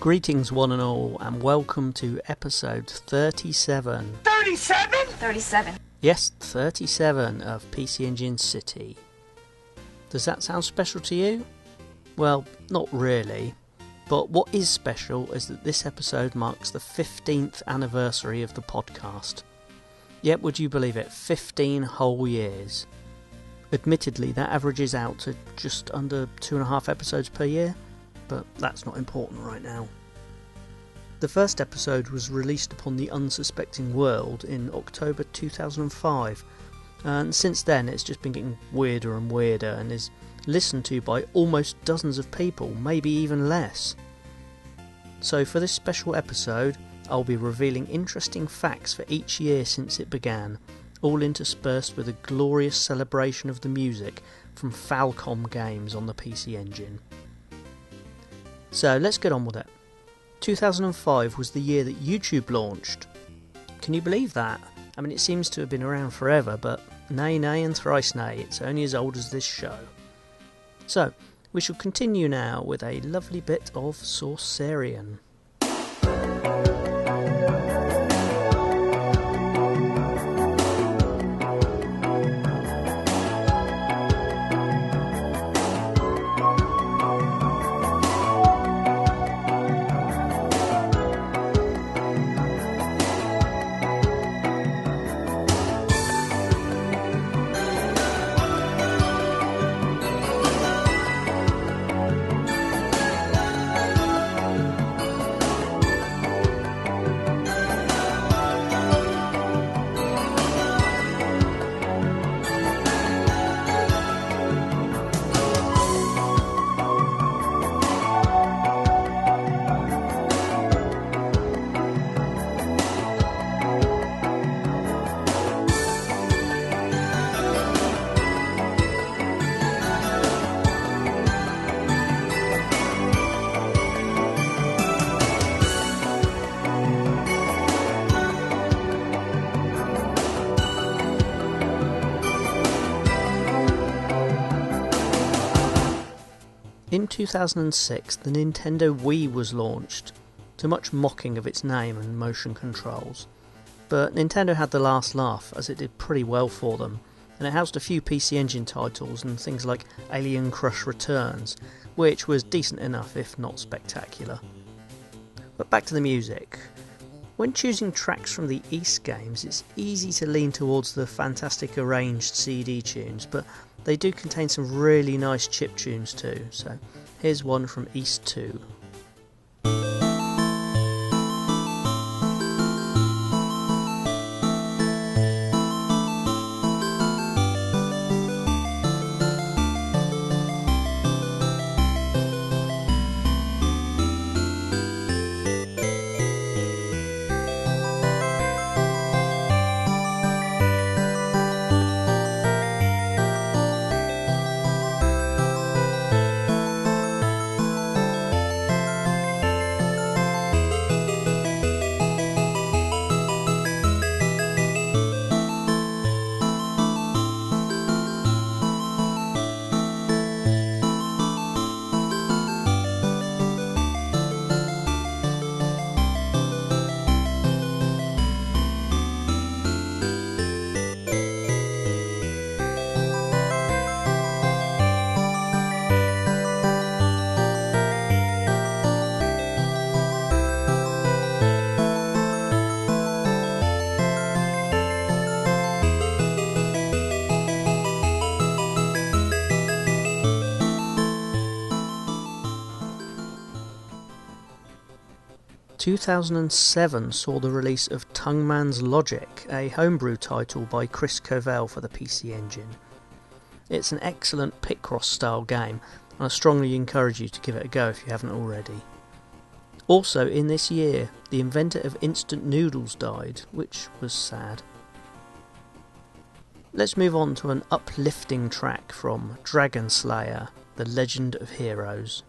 Greetings one and all, and welcome to episode 37. 37? 37. Yes, 37 of PC Engine City. Does that sound special to you? Well, not really. But what is special is that this episode marks the 15th anniversary of the podcast. Yet, would you believe it, 15 whole years. Admittedly, that averages out to just under 2.5 episodes per year, but that's not important right now. The first episode was released upon the unsuspecting world in October 2005, and since then it's just been getting weirder and weirder and is listened to by almost dozens of people, maybe even less. So for this special episode, I'll be revealing interesting facts for each year since it began, all interspersed with a glorious celebration of the music from Falcom Games on the PC Engine. So let's get on with it. 2005 was the year that YouTube launched. Can you believe that? I mean, it seems to have been around forever, but nay, nay and thrice nay, it's only as old as this show. So, we shall continue now with a lovely bit of Sorcerian. 2006, the Nintendo Wii was launched, to much mocking of its name and motion controls. But Nintendo had the last laugh, as it did pretty well for them, and it housed a few PC Engine titles and things like Alien Crush Returns, which was decent enough if not spectacular. But back to the music. When choosing tracks from the East games, it's easy to lean towards the fantastic arranged CD tunes, but they do contain some really nice chip tunes too, so here's one from East 2. 2007 saw the release of Tongue Man's Logic, a homebrew title by Chris Covell for the PC Engine. It's an excellent Picross style game, and I strongly encourage you to give it a go if you haven't already. Also in this year, the inventor of instant noodles died, which was sad. Let's move on to an uplifting track from Dragon Slayer, The Legend of Heroes.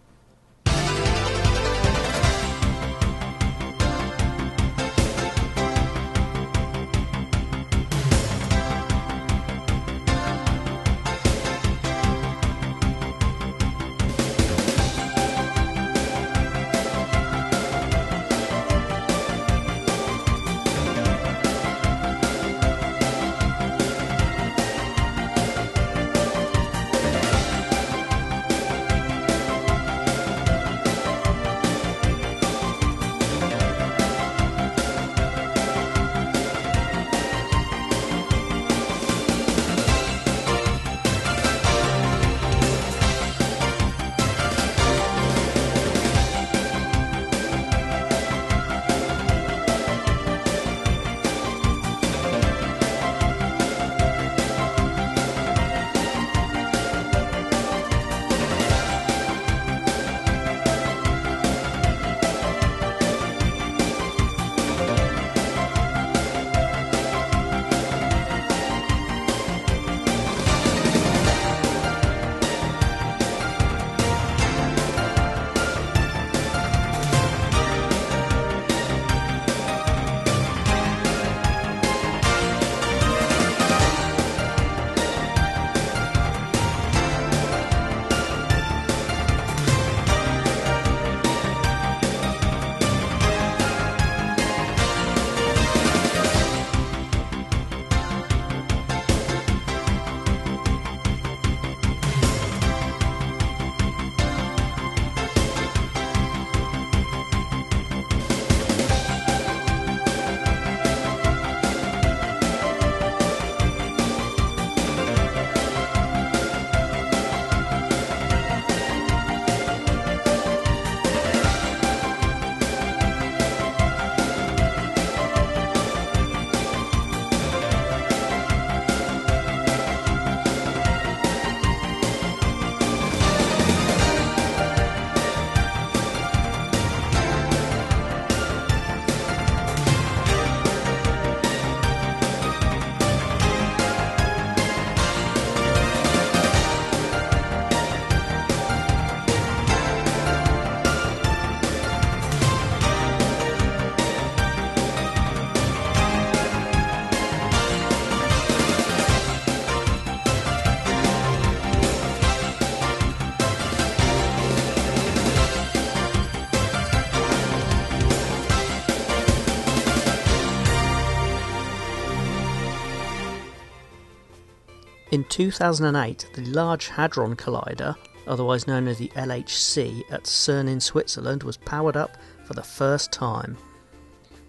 In 2008, the Large Hadron Collider, otherwise known as the LHC, at CERN in Switzerland was powered up for the first time.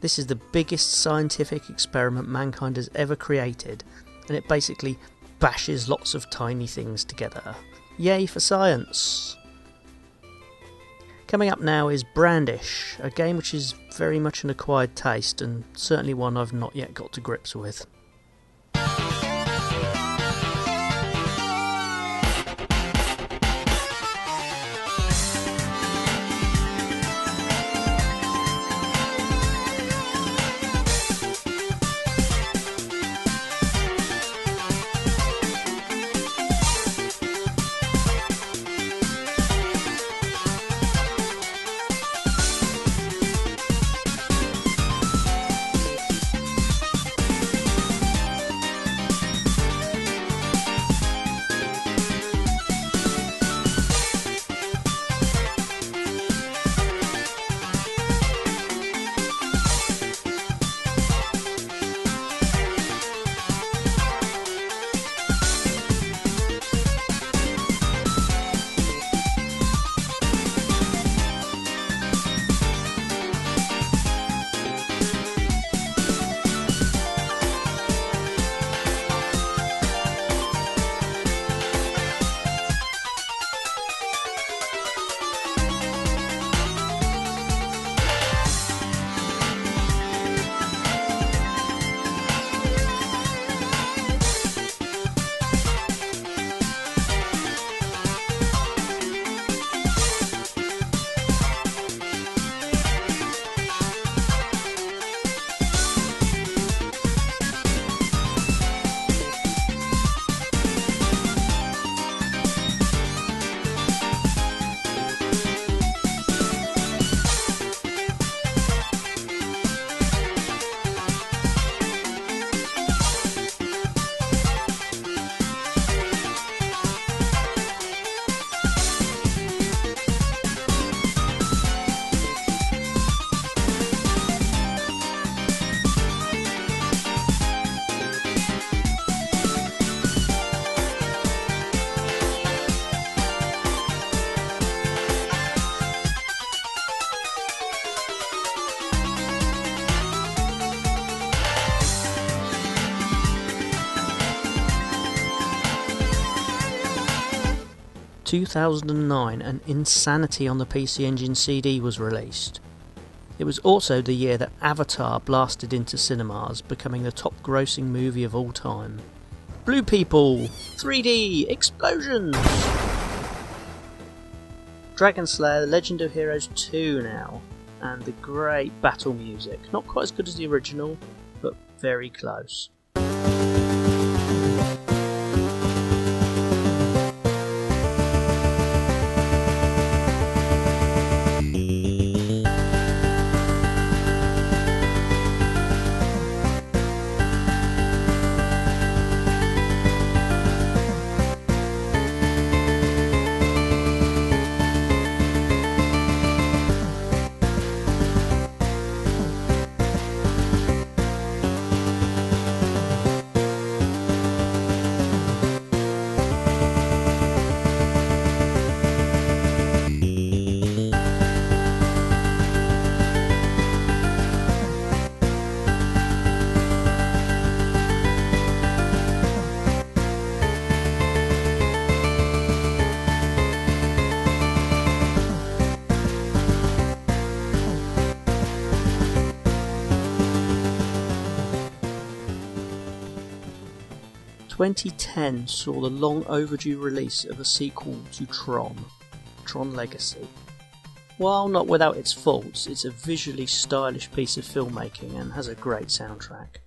This is the biggest scientific experiment mankind has ever created, and it basically bashes lots of tiny things together. Yay for science! Coming up now is Brandish, a game which is very much an acquired taste and certainly one I've not yet got to grips with. In 2009, an Insanity on the PC Engine CD was released. It was also the year that Avatar blasted into cinemas, becoming the top grossing movie of all time. Blue People! 3D! Explosions! Dragon Slayer: The Legend of Heroes 2 now, and the great battle music. Not quite as good as the original, but very close. Twenty 2010 saw the long overdue release of a sequel to Tron Legacy. While not without its faults, it's a visually stylish piece of filmmaking and has a great soundtrack.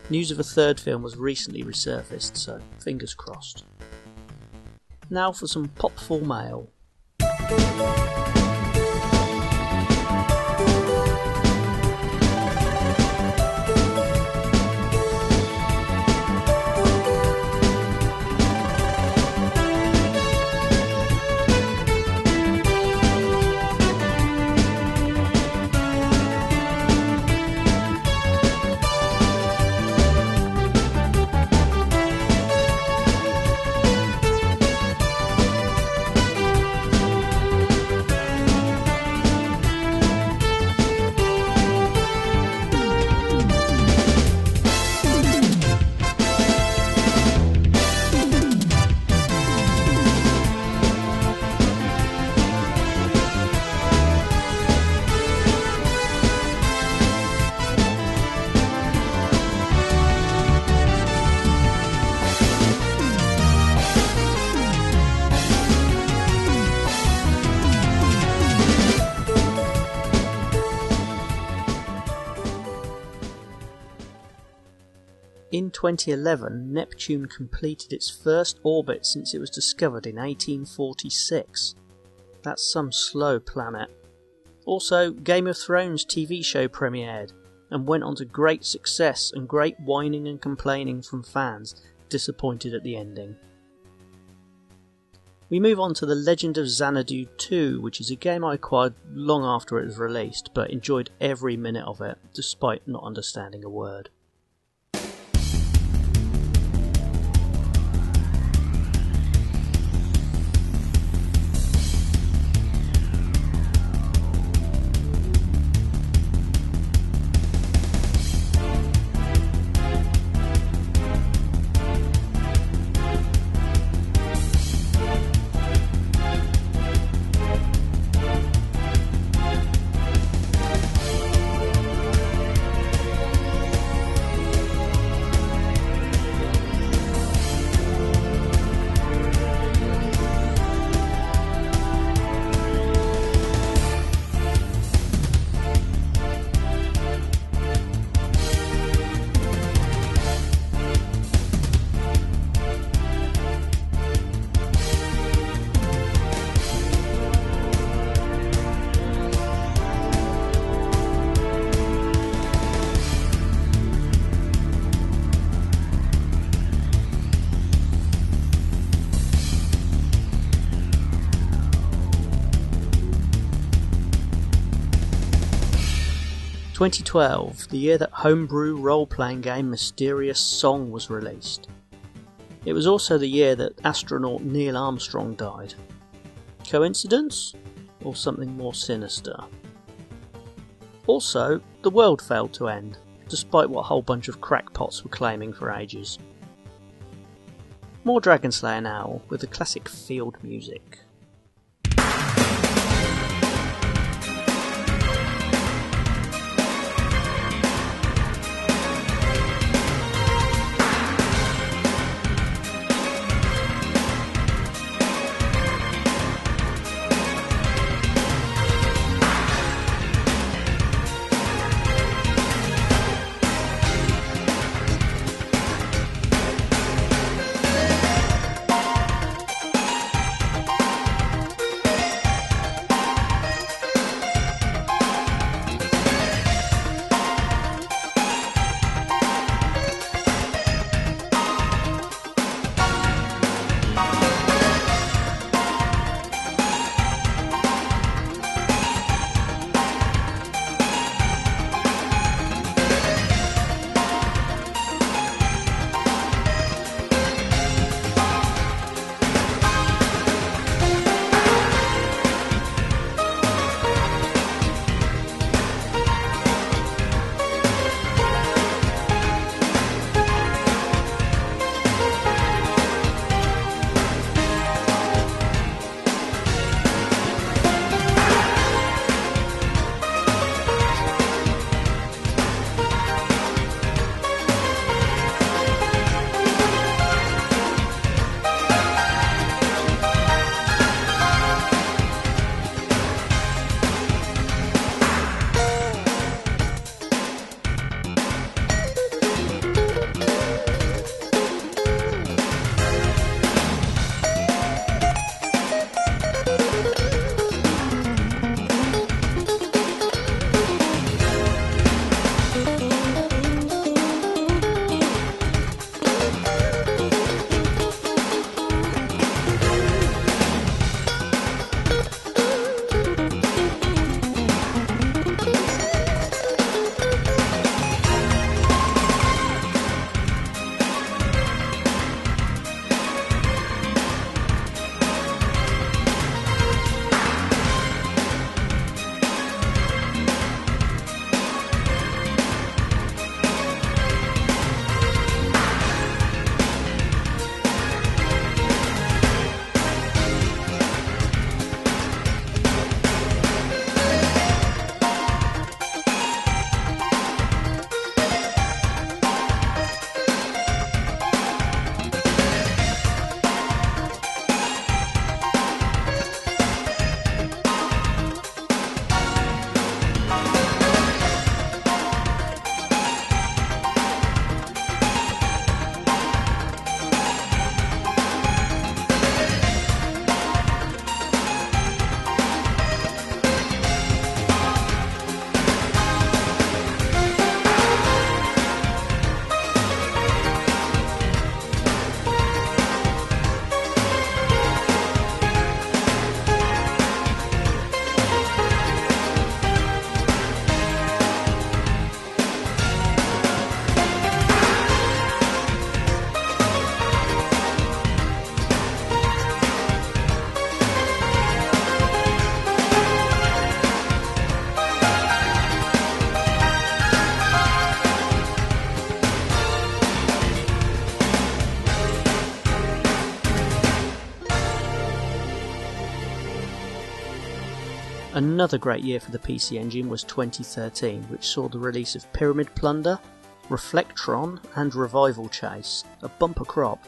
News of a third film was recently resurfaced, so fingers crossed. Now for some Pop 4 mail. In 2011, Neptune completed its first orbit since it was discovered in 1846. That's some slow planet. Also, Game of Thrones TV show premiered and went on to great success and great whining and complaining from fans disappointed at the ending. We move on to The Legend of Xanadu 2, which is a game I acquired long after it was released, but enjoyed every minute of it, despite not understanding a word. 2012, the year that homebrew role-playing game Mysterious Song was released. It was also the year that astronaut Neil Armstrong died. Coincidence? Or something more sinister? Also, the world failed to end, despite what a whole bunch of crackpots were claiming for ages. More Dragon Slayer now, with the classic field music. Another great year for the PC Engine was 2013, which saw the release of Pyramid Plunder, Reflectron and Revival Chase, a bumper crop.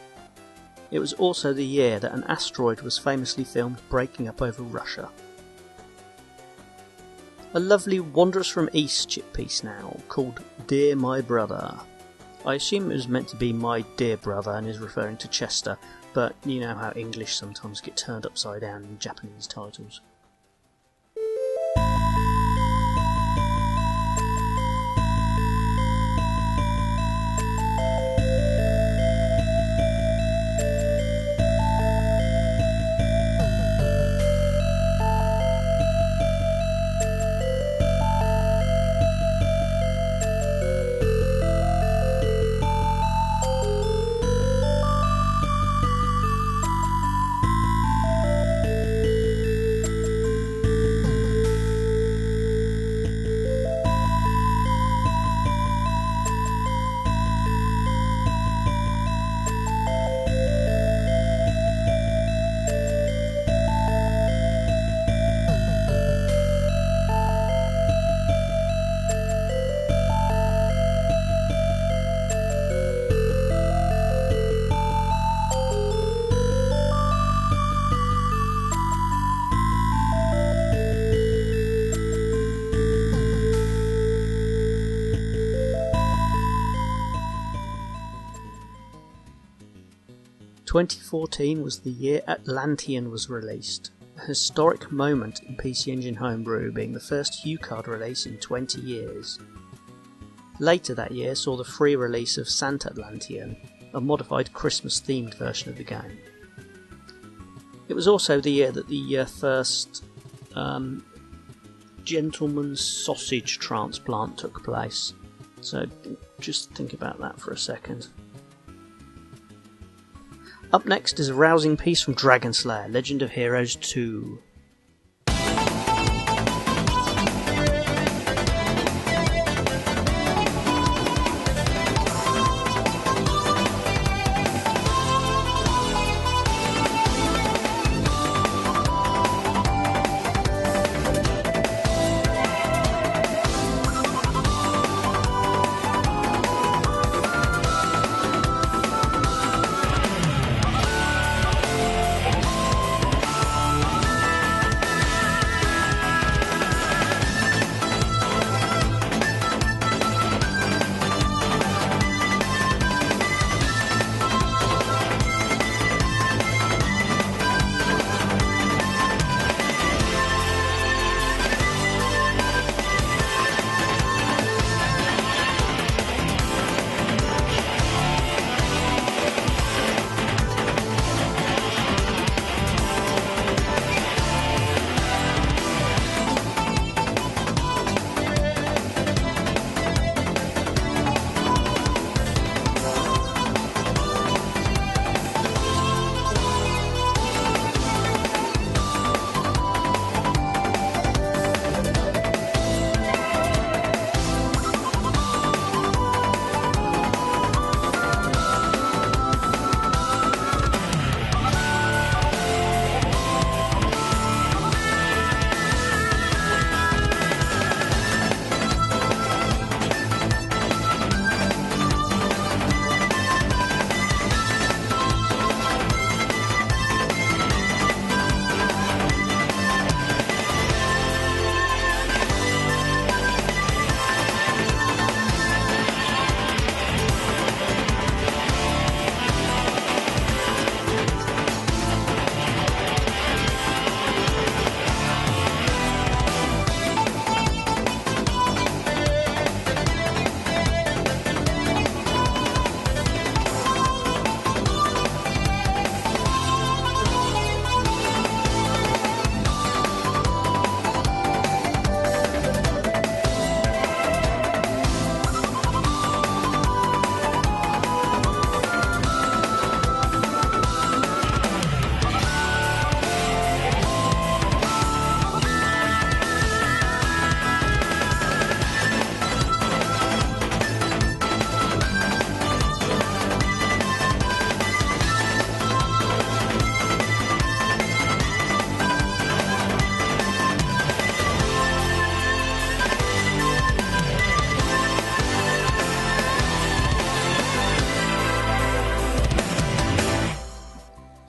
It was also the year that an asteroid was famously filmed breaking up over Russia. A lovely Wanderers from East chip piece now, called Dear My Brother. I assume it was meant to be My Dear Brother and is referring to Chester, but you know how English sometimes get turned upside down in Japanese titles. "2014 was the year Atlantean was released, a historic moment in PC Engine homebrew, being the first HuCard release in 20 years. Later that year saw the free release of Sant Atlantean, a modified Christmas-themed version of the game. It was also the year that the first gentleman's sausage transplant took place, so just think about that for a second. Up next is a rousing piece from Dragon Slayer, Legend of Heroes 2.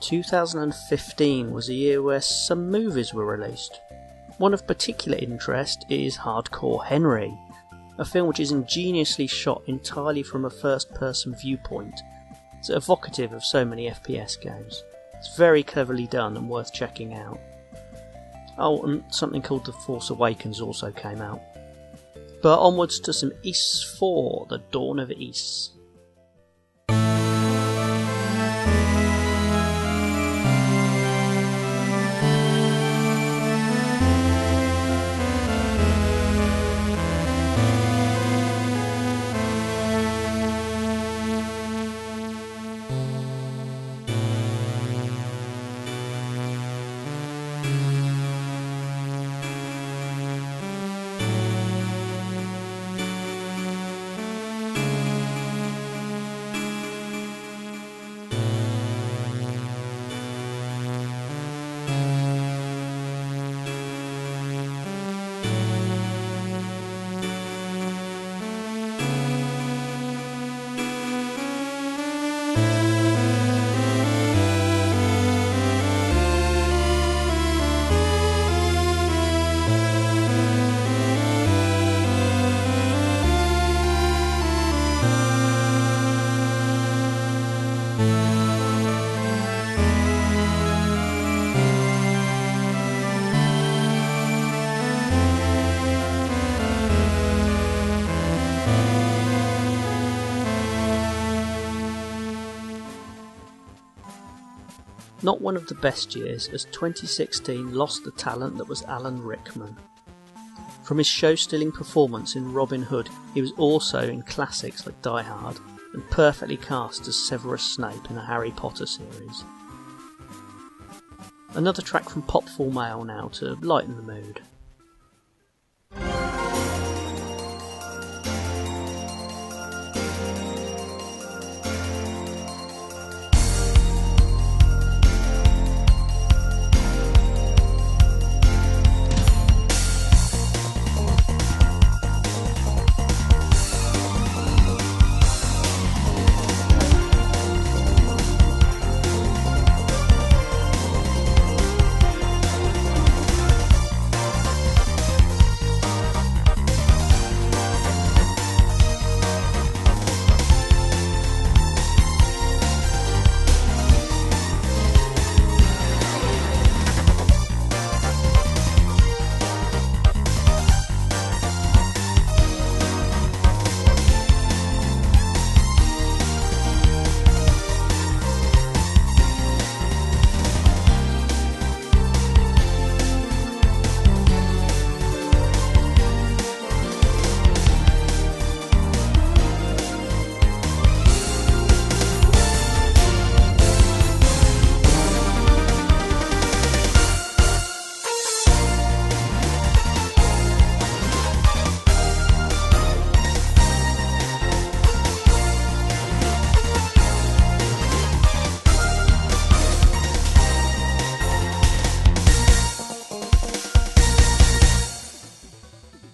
2015 was a year where some movies were released. One of particular interest is Hardcore Henry, a film which is ingeniously shot entirely from a first-person viewpoint. It's evocative of so many FPS games. It's very cleverly done and worth checking out. Oh, and something called The Force Awakens also came out. But onwards to some Ys 4, The Dawn of Ys. Not one of the best years, as 2016 lost the talent that was Alan Rickman. From his show-stealing performance in Robin Hood, he was also in classics like Die Hard, and perfectly cast as Severus Snape in the Harry Potter series. Another track from Pop Full Mail now to lighten the mood.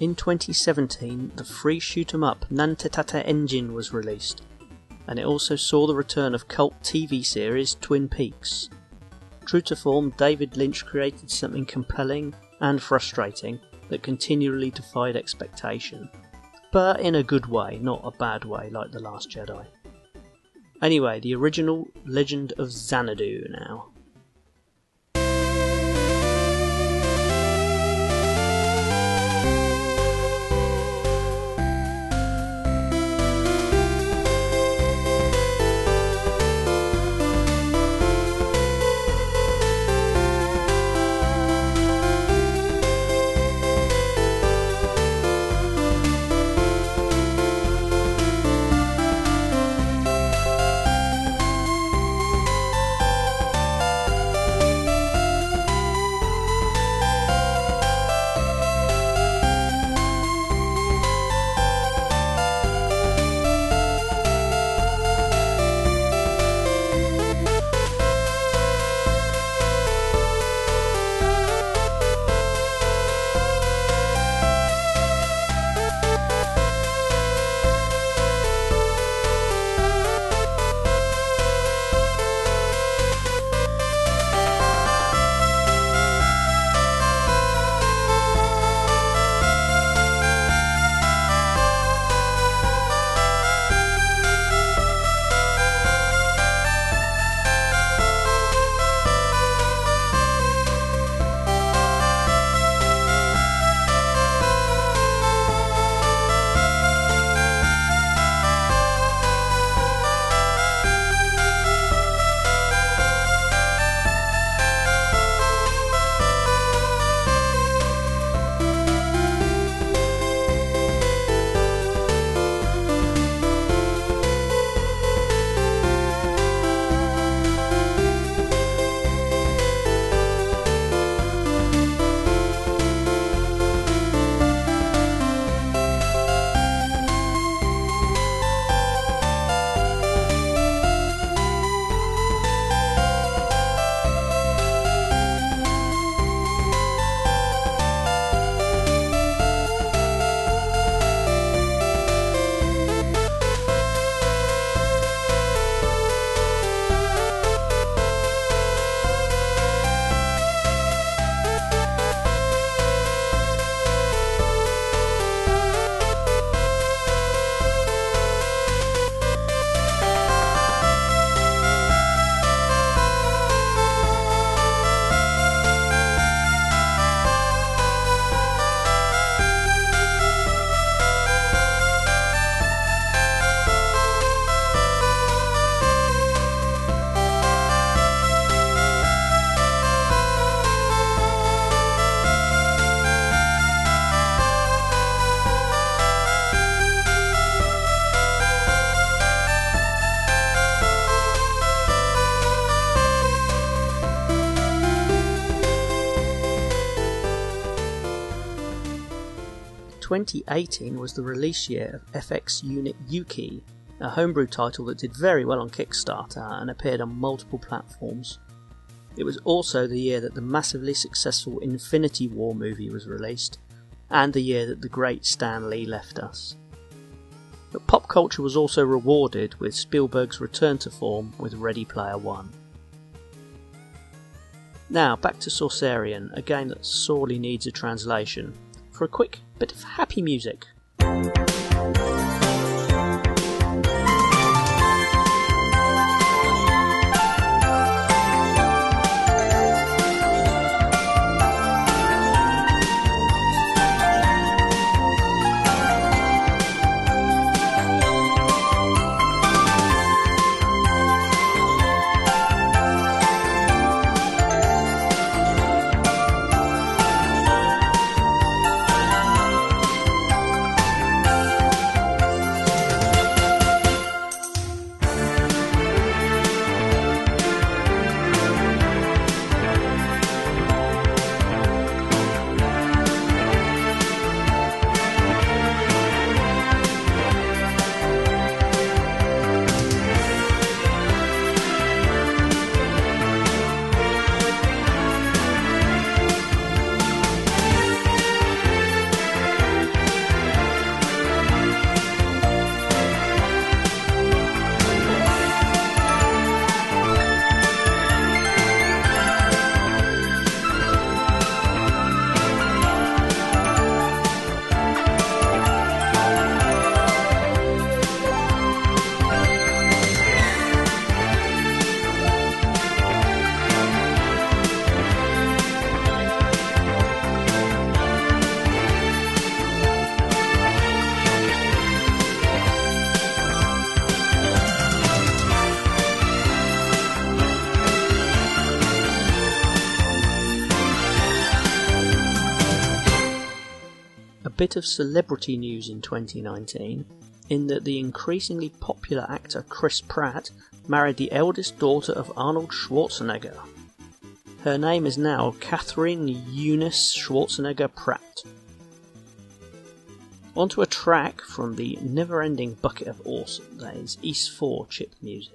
In 2017, the free shoot-'em-up Nantetata Engine was released, and it also saw the return of cult TV series Twin Peaks. True to form, David Lynch created something compelling and frustrating that continually defied expectation, but in a good way, not a bad way like The Last Jedi. Anyway, the original Legend of Xanadu now. 2018 was the release year of FX Unit Yuki, a homebrew title that did very well on Kickstarter and appeared on multiple platforms. It was also the year that the massively successful Infinity War movie was released, and the year that the great Stan Lee left us. But pop culture was also rewarded with Spielberg's return to form with Ready Player One. Now back to Sorcerian, a game that sorely needs a translation, for a quick bit of happy music. Bit of celebrity news in 2019 in that the increasingly popular actor Chris Pratt married the eldest daughter of Arnold Schwarzenegger. Her name is now Catherine Eunice Schwarzenegger Pratt. Onto a track from the never-ending bucket of awesome that is East 4 chip music.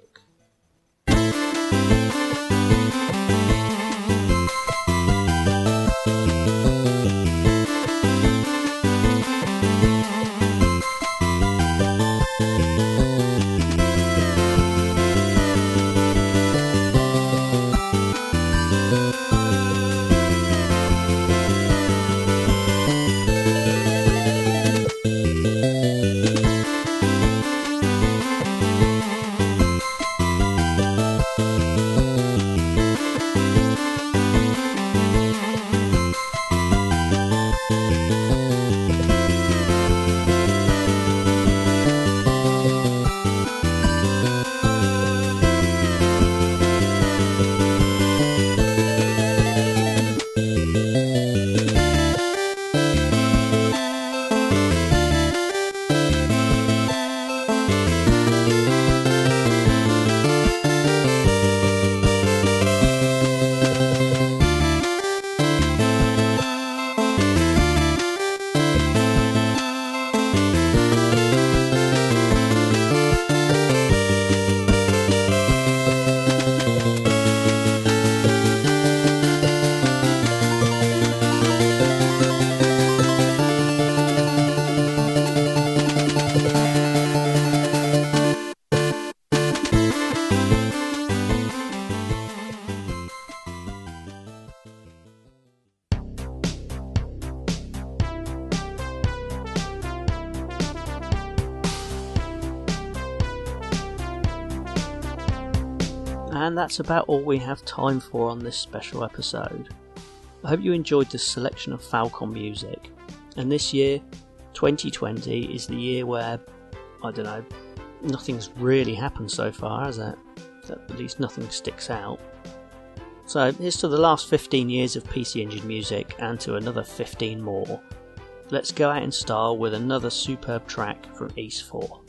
And that's about all we have time for on this special episode. I hope you enjoyed this selection of Falcom music, and this year, 2020, is the year where, I don't know, nothing's really happened so far, has it? At least nothing sticks out. So here's to the last 15 years of PC Engine music and to another 15 more. Let's go out in style with another superb track from East 4.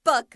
Bug.